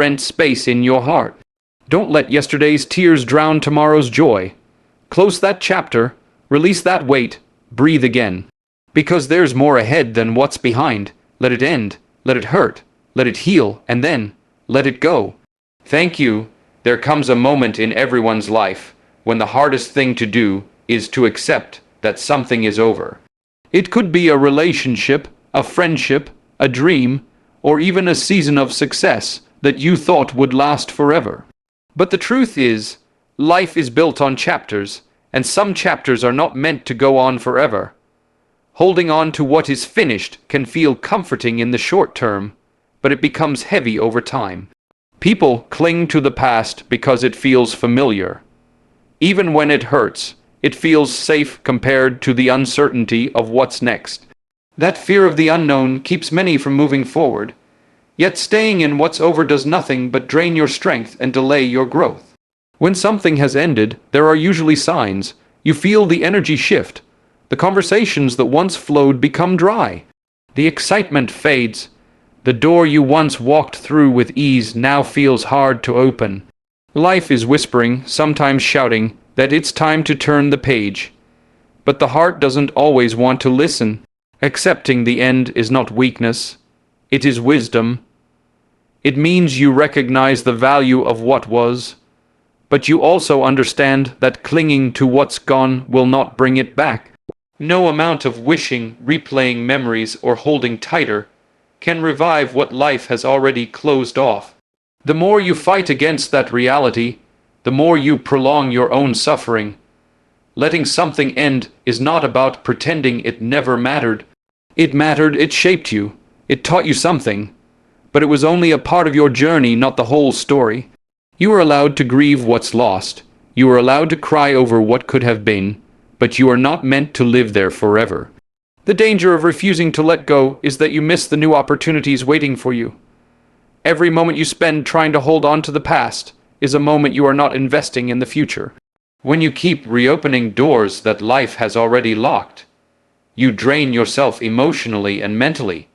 rent space in your heart. Don't let yesterday's tears drown tomorrow's joy. Close that chapter, release that weight, breathe again. Because there's more ahead than what's behind. Let it end, let it hurt, let it heal, and then let it go. Thank you. There comes a moment in everyone's life when the hardest thing to do is to accept that something is over. It could be a relationship, a friendship, a dream, or even a season of success that you thought would last forever. But the truth is, life is built on chapters, and some chapters are not meant to go on forever. Holding on to what is finished can feel comforting in the short term, but it becomes heavy over time. People cling to the past because it feels familiar. Even when it hurts, it feels safe compared to the uncertainty of what's next. That fear of the unknown keeps many from moving forward. Yet staying in what's over does nothing but drain your strength and delay your growth. When something has ended, there are usually signs. You feel the energy shift. The conversations that once flowed become dry. The excitement fades. The door you once walked through with ease now feels hard to open. Life is whispering, sometimes shouting, that it's time to turn the page. But the heart doesn't always want to listen. Accepting the end is not weakness. It is wisdom. It means you recognize the value of what was, but you also understand that clinging to what's gone will not bring it back. No amount of wishing, replaying memories, or holding tighter can revive what life has already closed off. The more you fight against that reality, the more you prolong your own suffering. Letting something end is not about pretending it never mattered. It mattered, it shaped you, it taught you something, but it was only a part of your journey, not the whole story. You are allowed to grieve what's lost. You are allowed to cry over what could have been, but you are not meant to live there forever. The danger of refusing to let go is that you miss the new opportunities waiting for you. Every moment you spend trying to hold on to the past is a moment you are not investing in the future. When you keep reopening doors that life has already locked, you drain yourself emotionally and mentally,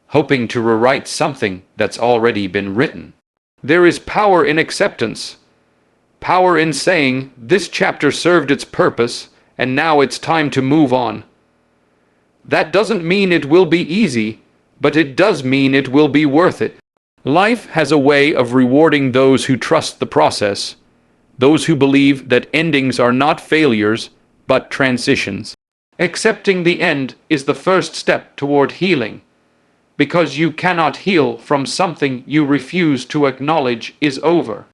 hoping to rewrite something that's already been written. There is power in acceptance, power in saying, this chapter served its purpose, and now it's time to move on. That doesn't mean it will be easy, but it does mean it will be worth it. Life has a way of rewarding those who trust the process, those who believe that endings are not failures, but transitions. Accepting the end is the first step toward healing, because you cannot heal from something you refuse to acknowledge is over.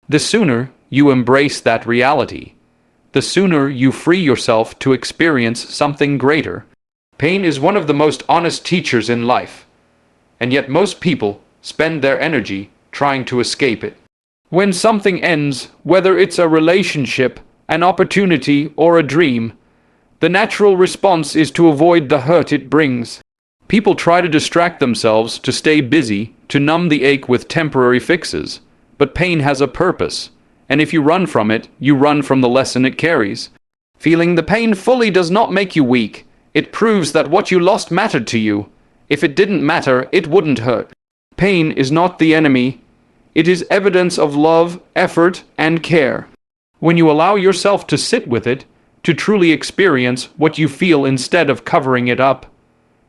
The sooner you embrace that reality, the sooner you free yourself to experience something greater. Pain is one of the most honest teachers in life, and yet most people spend their energy trying to escape it. When something ends, whether it's a relationship, an opportunity, or a dream, the natural response is to avoid the hurt it brings. People try to distract themselves, to stay busy, to numb the ache with temporary fixes. But pain has a purpose, and if you run from it, you run from the lesson it carries. Feeling the pain fully does not make you weak. It proves that what you lost mattered to you. If it didn't matter, it wouldn't hurt. Pain is not the enemy. It is evidence of love, effort, and care. When you allow yourself to sit with it, to truly experience what you feel instead of covering it up,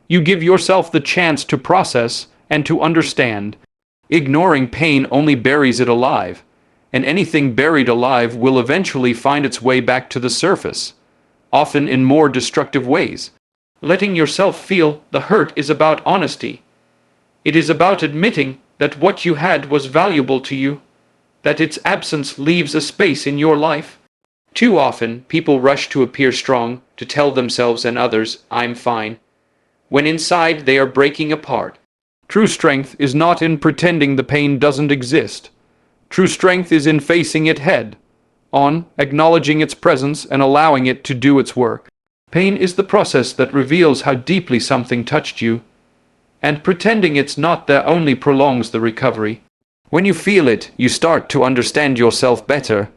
you give yourself the chance to process and to understand. Ignoring pain only buries it alive, and anything buried alive will eventually find its way back to the surface, often in more destructive ways. Letting yourself feel the hurt is about honesty. It is about admitting that what you had was valuable to you, that its absence leaves a space in your life. Too often, people rush to appear strong, to tell themselves and others, I'm fine, when inside they are breaking apart. True strength is not in pretending the pain doesn't exist. True strength is in facing it head on, acknowledging its presence and allowing it to do its work. Pain is the process that reveals how deeply something touched you, and pretending it's not there only prolongs the recovery. When you feel it, you start to understand yourself better.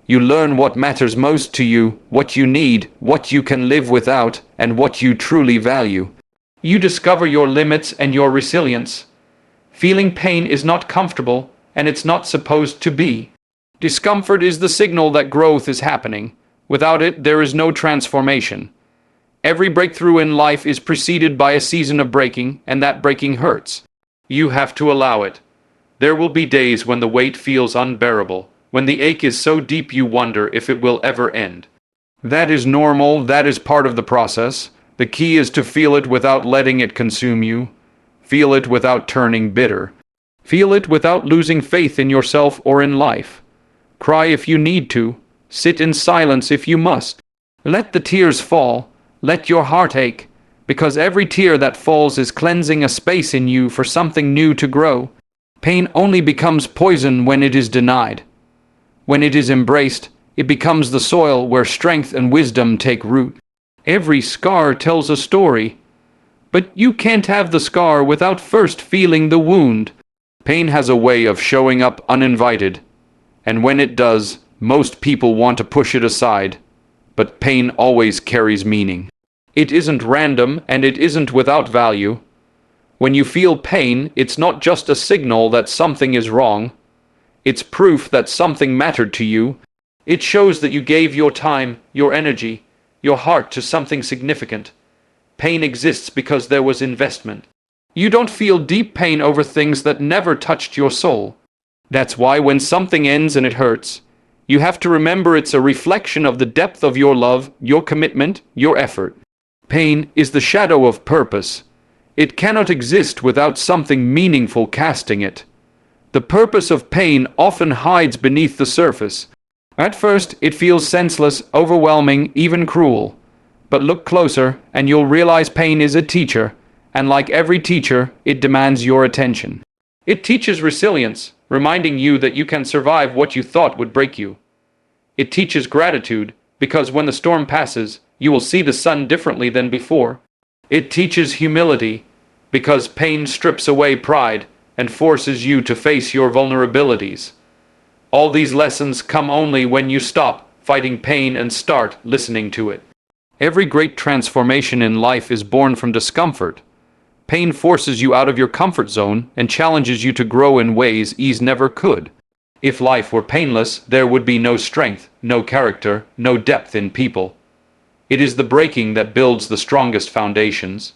You learn what matters most to you, what you need, what you can live without, and what you truly value. You discover your limits and your resilience. Feeling pain is not comfortable, and it's not supposed to be. Discomfort is the signal that growth is happening. Without it, there is no transformation. Every breakthrough in life is preceded by a season of breaking, and that breaking hurts. You have to allow it. There will be days when the weight feels unbearable, when the ache is so deep you wonder if it will ever end. That is normal, that is part of the process. The key is to feel it without letting it consume you. Feel it without turning bitter. Feel it without losing faith in yourself or in life. Cry if you need to. Sit in silence if you must. Let the tears fall. Let your heart ache, because every tear that falls is cleansing a space in you for something new to grow. Pain only becomes poison when it is denied. When it is embraced, it becomes the soil where strength and wisdom take root. Every scar tells a story, but you can't have the scar without first feeling the wound. Pain has a way of showing up uninvited, and when it does, most people want to push it aside. But pain always carries meaning. It isn't random, and it isn't without value. When you feel pain, it's not just a signal that something is wrong. It's proof that something mattered to you. It shows that you gave your time, your energy, your heart to something significant. Pain exists because there was investment. You don't feel deep pain over things that never touched your soul. That's why when something ends and it hurts, you have to remember it's a reflection of the depth of your love, your commitment, your effort. Pain is the shadow of purpose. It cannot exist without something meaningful casting it. The purpose of pain often hides beneath the surface. At first, it feels senseless, overwhelming, even cruel. But look closer, and you'll realize pain is a teacher, and like every teacher, it demands your attention. It teaches resilience, reminding you that you can survive what you thought would break you. It teaches gratitude, because when the storm passes, you will see the sun differently than before. It teaches humility, because pain strips away pride and forces you to face your vulnerabilities. All these lessons come only when you stop fighting pain and start listening to it. Every great transformation in life is born from discomfort. Pain forces you out of your comfort zone and challenges you to grow in ways ease never could. If life were painless, there would be no strength, no character, no depth in people. It is the breaking that builds the strongest foundations.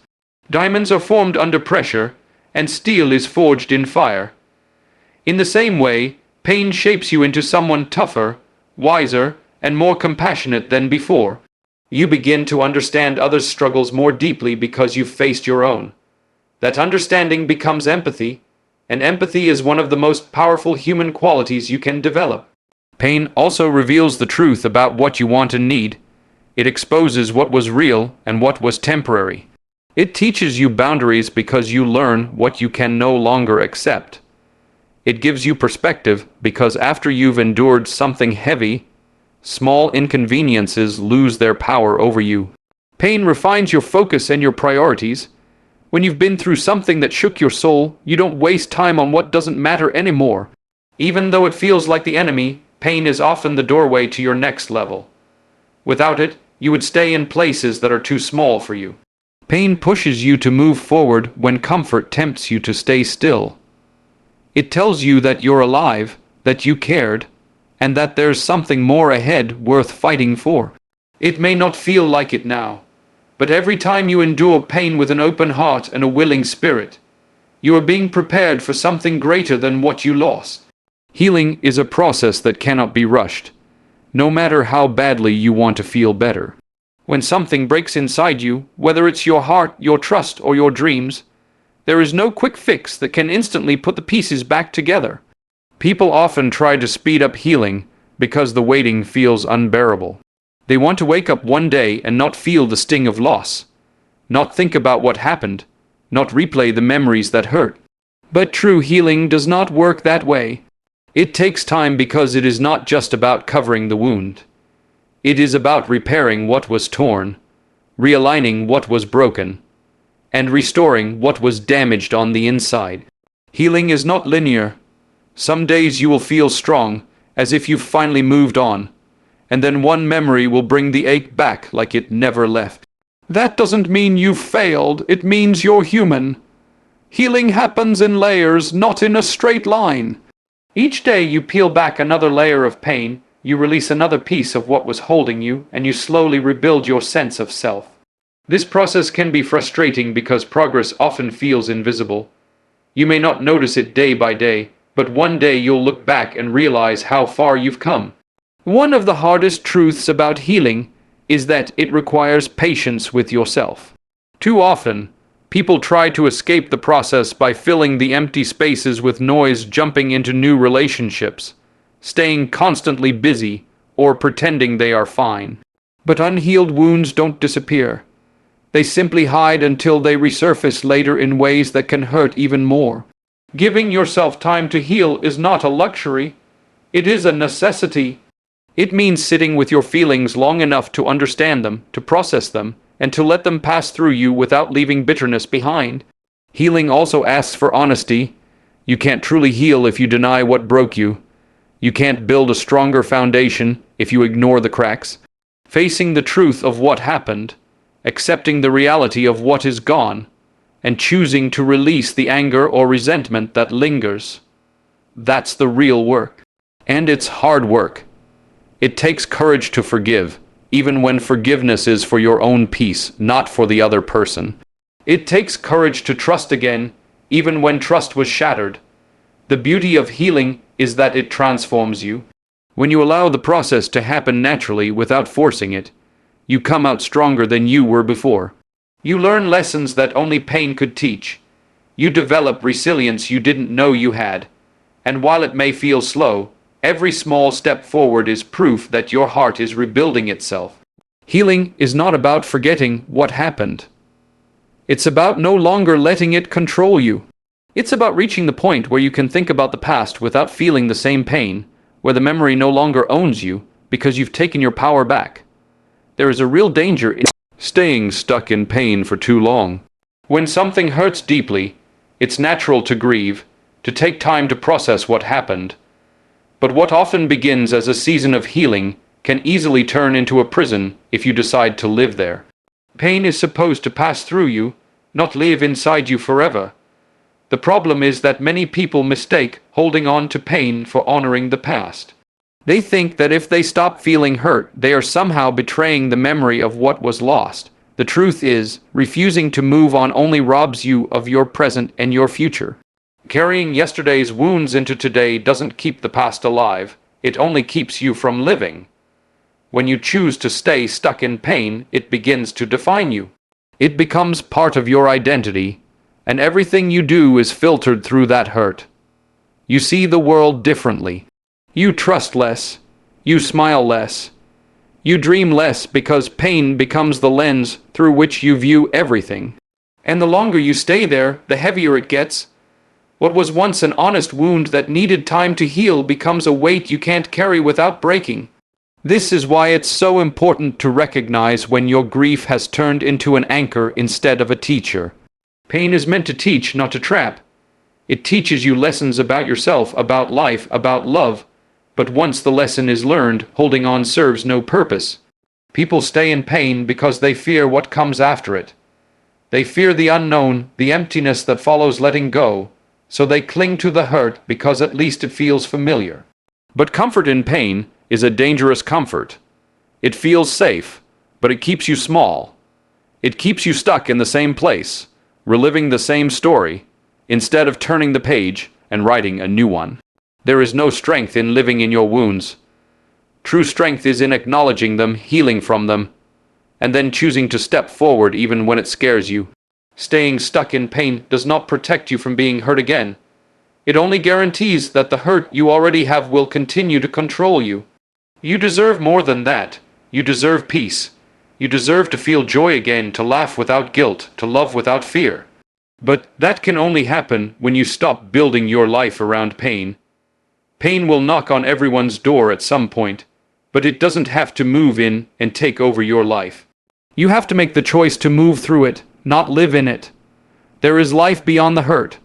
Diamonds are formed under pressure, and steel is forged in fire. In the same way, pain shapes you into someone tougher, wiser, and more compassionate than before. You begin to understand others' struggles more deeply because you've faced your own. That understanding becomes empathy, and empathy is one of the most powerful human qualities you can develop. Pain also reveals the truth about what you want and need. It exposes what was real and what was temporary. It teaches you boundaries because you learn what you can no longer accept. It gives you perspective because after you've endured something heavy, small inconveniences lose their power over you. Pain refines your focus and your priorities. When you've been through something that shook your soul, you don't waste time on what doesn't matter anymore. Even though it feels like the enemy, pain is often the doorway to your next level. Without it, you would stay in places that are too small for you. Pain pushes you to move forward when comfort tempts you to stay still. It tells you that you're alive, that you cared, and that there's something more ahead worth fighting for. It may not feel like it now, but every time you endure pain with an open heart and a willing spirit, you are being prepared for something greater than what you lost. Healing is a process that cannot be rushed, no matter how badly you want to feel better. When something breaks inside you, whether it's your heart, your trust, or your dreams, there is no quick fix that can instantly put the pieces back together. People often try to speed up healing because the waiting feels unbearable. They want to wake up one day and not feel the sting of loss, not think about what happened, not replay the memories that hurt. But true healing does not work that way. It takes time because it is not just about covering the wound. It is about repairing what was torn, realigning what was broken, and restoring what was damaged on the inside. Healing is not linear. Some days you will feel strong, as if you've finally moved on, and then one memory will bring the ache back like it never left. That doesn't mean you've failed, it means you're human. Healing happens in layers, not in a straight line. Each day you peel back another layer of pain, you release another piece of what was holding you, and you slowly rebuild your sense of self. This process can be frustrating because progress often feels invisible. You may not notice it day by day, but one day you'll look back and realize how far you've come. One of the hardest truths about healing is that it requires patience with yourself. Too often, people try to escape the process by filling the empty spaces with noise, jumping into new relationships, staying constantly busy, or pretending they are fine. But unhealed wounds don't disappear. They simply hide until they resurface later in ways that can hurt even more. Giving yourself time to heal is not a luxury. It is a necessity. It means sitting with your feelings long enough to understand them, to process them, and to let them pass through you without leaving bitterness behind. Healing also asks for honesty. You can't truly heal if you deny what broke you. You can't build a stronger foundation if you ignore the cracks. Facing the truth of what happened, accepting the reality of what is gone, and choosing to release the anger or resentment that lingers. That's the real work. And it's hard work. It takes courage to forgive, even when forgiveness is for your own peace, not for the other person. It takes courage to trust again, even when trust was shattered. The beauty of healing is that it transforms you. When you allow the process to happen naturally without forcing it, you come out stronger than you were before. You learn lessons that only pain could teach. You develop resilience you didn't know you had. And while it may feel slow, every small step forward is proof that your heart is rebuilding itself. Healing is not about forgetting what happened. It's about no longer letting it control you. It's about reaching the point where you can think about the past without feeling the same pain, where the memory no longer owns you because you've taken your power back. There is a real danger in staying stuck in pain for too long. When something hurts deeply, it's natural to grieve, to take time to process what happened. But what often begins as a season of healing can easily turn into a prison if you decide to live there. Pain is supposed to pass through you, not live inside you forever. The problem is that many people mistake holding on to pain for honoring the past. They think that if they stop feeling hurt, they are somehow betraying the memory of what was lost. The truth is, refusing to move on only robs you of your present and your future. Carrying yesterday's wounds into today doesn't keep the past alive, it only keeps you from living. When you choose to stay stuck in pain, it begins to define you. It becomes part of your identity, and everything you do is filtered through that hurt. You see the world differently. You trust less. You smile less. You dream less because pain becomes the lens through which you view everything. And the longer you stay there, the heavier it gets. What was once an honest wound that needed time to heal becomes a weight you can't carry without breaking. This is why it's so important to recognize when your grief has turned into an anchor instead of a teacher. Pain is meant to teach, not to trap. It teaches you lessons about yourself, about life, about love. But once the lesson is learned, holding on serves no purpose. People stay in pain because they fear what comes after it. They fear the unknown, the emptiness that follows letting go, so they cling to the hurt because at least it feels familiar. But comfort in pain is a dangerous comfort. It feels safe, but it keeps you small. It keeps you stuck in the same place, reliving the same story, instead of turning the page and writing a new one. There is no strength in living in your wounds. True strength is in acknowledging them, healing from them, and then choosing to step forward even when it scares you. Staying stuck in pain does not protect you from being hurt again. It only guarantees that the hurt you already have will continue to control you. You deserve more than that. You deserve peace. You deserve to feel joy again, to laugh without guilt, to love without fear. But that can only happen when you stop building your life around pain. Pain will knock on everyone's door at some point, but it doesn't have to move in and take over your life. You have to make the choice to move through it, not live in it. There is life beyond the hurt,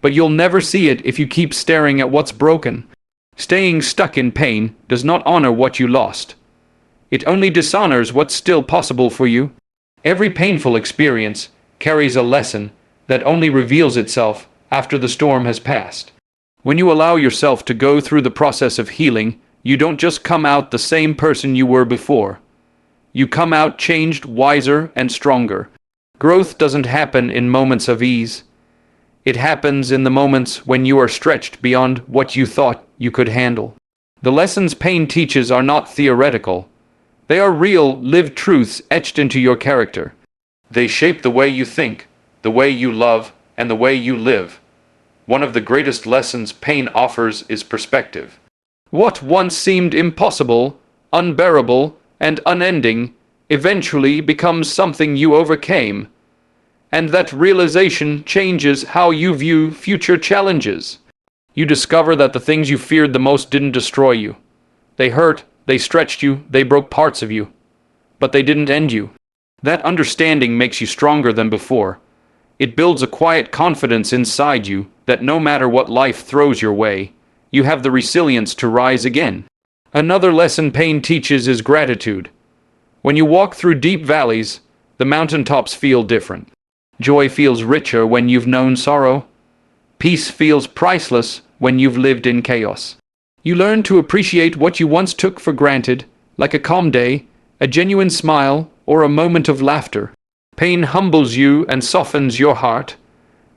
but you'll never see it if you keep staring at what's broken. Staying stuck in pain does not honor what you lost. It only dishonors what's still possible for you. Every painful experience carries a lesson that only reveals itself after the storm has passed. When you allow yourself to go through the process of healing, you don't just come out the same person you were before. You come out changed, wiser, and stronger. Growth doesn't happen in moments of ease. It happens in the moments when you are stretched beyond what you thought you could handle. The lessons pain teaches are not theoretical. They are real, lived truths etched into your character. They shape the way you think, the way you love, and the way you live. One of the greatest lessons pain offers is perspective. What once seemed impossible, unbearable, and unending eventually becomes something you overcame. And that realization changes how you view future challenges. You discover that the things you feared the most didn't destroy you. They hurt, they stretched you, they broke parts of you. But they didn't end you. That understanding makes you stronger than before. It builds a quiet confidence inside you that no matter what life throws your way, you have the resilience to rise again. Another lesson pain teaches is gratitude. When you walk through deep valleys, the mountaintops feel different. Joy feels richer when you've known sorrow. Peace feels priceless when you've lived in chaos. You learn to appreciate what you once took for granted, like a calm day, a genuine smile, or a moment of laughter. Pain humbles you and softens your heart,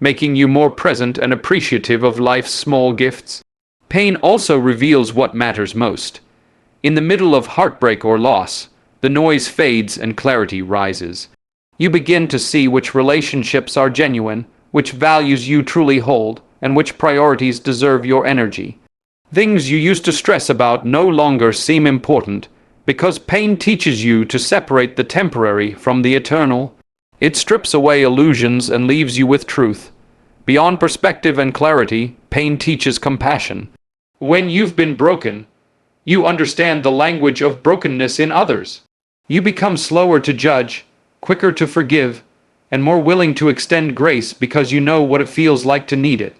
making you more present and appreciative of life's small gifts. Pain also reveals what matters most. In the middle of heartbreak or loss, the noise fades and clarity rises. You begin to see which relationships are genuine, which values you truly hold, and which priorities deserve your energy. Things you used to stress about no longer seem important, because pain teaches you to separate the temporary from the eternal. It strips away illusions and leaves you with truth. Beyond perspective and clarity, pain teaches compassion. When you've been broken, you understand the language of brokenness in others. You become slower to judge, quicker to forgive, and more willing to extend grace because you know what it feels like to need it.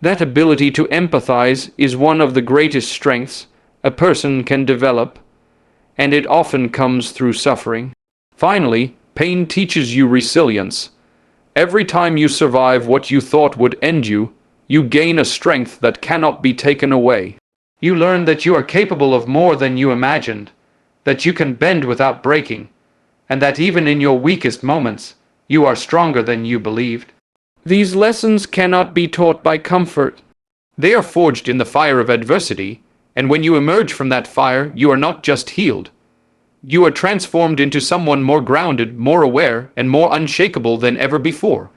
That ability to empathize is one of the greatest strengths a person can develop, and it often comes through suffering. Finally, pain teaches you resilience. Every time you survive what you thought would end you, you gain a strength that cannot be taken away. You learn that you are capable of more than you imagined, that you can bend without breaking, and that even in your weakest moments, you are stronger than you believed. These lessons cannot be taught by comfort. They are forged in the fire of adversity, and when you emerge from that fire, you are not just healed. You are transformed into someone more grounded, more aware, and more unshakable than ever before.